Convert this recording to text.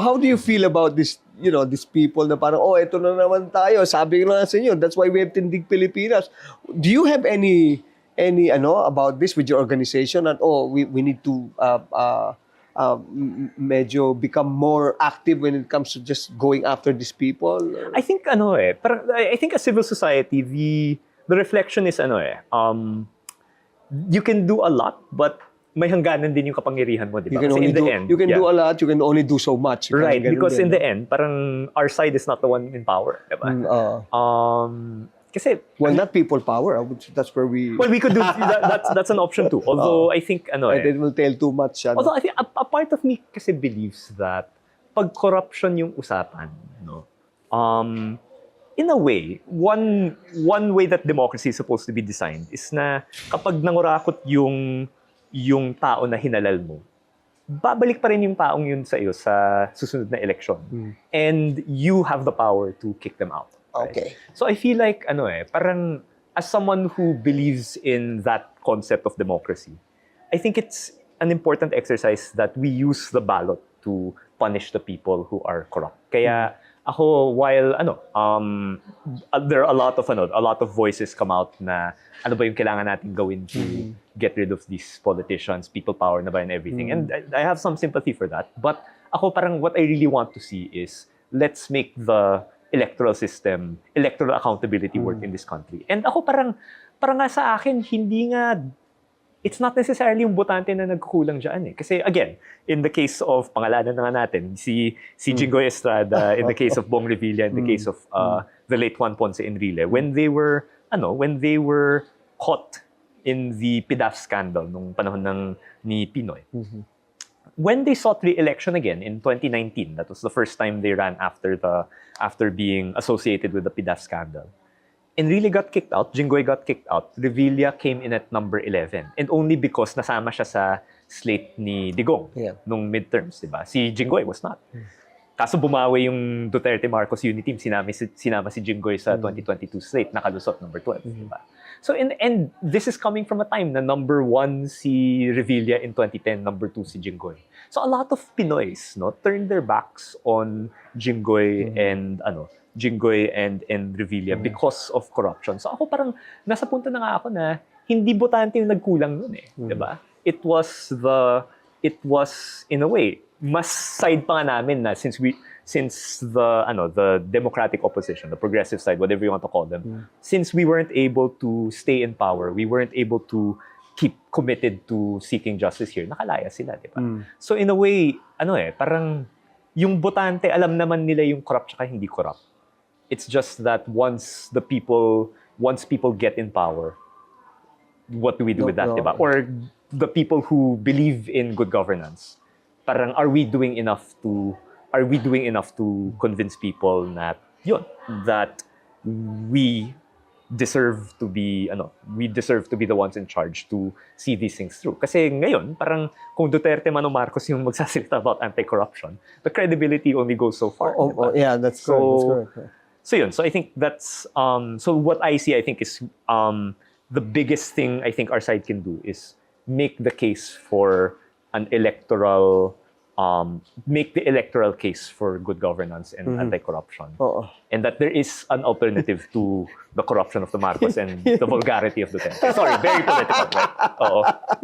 how do you feel about this, these people na parang, oh, eto na naman tayo, sabi ko na sa inyo, that's why we have Tindig Pilipinas. Do you have any about this with your organization that, we need to medyo become more active when it comes to just going after these people? I think I think as civil society, the reflection is you can do a lot, but may hangganan din yung kapangyarihan mo, di ba? You can do a lot, you can only do so much. Right, because in the end, parang our side is not the one in power, di ba? Kasi not people power. That's where we. Well, we could do that's an option too. Although I think it will tell too much. Although I think a part of me kasi believes that pag corruption yung usapan, in a way, one way that democracy is supposed to be designed is na kapag nangurakot yung tao na hinalal mo, babalik pa rin yung taong yun sa iyo sa susunod na eleksyon. And you have the power to kick them out. Right? Okay. So I feel like, parang as someone who believes in that concept of democracy, I think it's an important exercise that we use the ballot to punish the people who are corrupt. Kaya ako, while there are a lot of voices come out na ano ba yung kailangan natin gawin to get rid of these politicians, people power na ba and everything. And I have some sympathy for that. But ako parang what I really want to see is let's make the electoral system, electoral accountability work in this country. And ako parang nga sa akin, it's not necessarily yung botante na nagkukulang dyan eh. Kasi again, in the case of, pangalanan na nga natin, si Jinggoy Estrada, in the case of Bong Revilla, in the case of the late Juan Ponce Enrile, when they were caught in the PDAF scandal nung panahon ni Pinoy, when they sought re-election again in 2019, that was the first time they ran after being associated with the PDAF scandal, Enrile got kicked out, Jinggoy got kicked out, Revilla came in at number 11. And only because nasama siya sa slate ni Digong nung midterms, diba? Si Jinggoy was not. Kaso bumawi yung Duterte Marcos Unity Team, sinama si Jinggoy sa 2022 slate, nakalusot number 12, diba? So in the end, this is coming from a time na number 1 si Revilla in 2010, number 2 si Jinggoy. So a lot of Pinoys, turned their backs on Jinggoy and Revilla because of corruption. So ako parang nasa punto na nga ako na hindi botante yung nagkulang nun eh, 'di ba? It was in a way mas side pa nga namin na since the democratic opposition, the progressive side, whatever you want to call them, since we weren't able to stay in power, we weren't able to keep committed to seeking justice here, nakalaya sila, 'di ba? So in a way, parang yung botante alam naman nila yung corrupt tsaka hindi corrupt. It's just that once people get in power, what do we do with that, diba? Or the people who believe in good governance, parang are we doing enough to convince people that we deserve to be the ones in charge to see these things through. Kasi ngayon, parang kung Duterte man o Marcos yung magsasalita about anti-corruption, the credibility only goes so far. Yeah, that's correct. So yun. So I think that's so what I see, I think, is the biggest thing I think our side can do is make the case for an electoral make the electoral case for good governance and anti-corruption. And that there is an alternative to the corruption of the Marcos and the vulgarity of Duterte. Sorry, very political, right?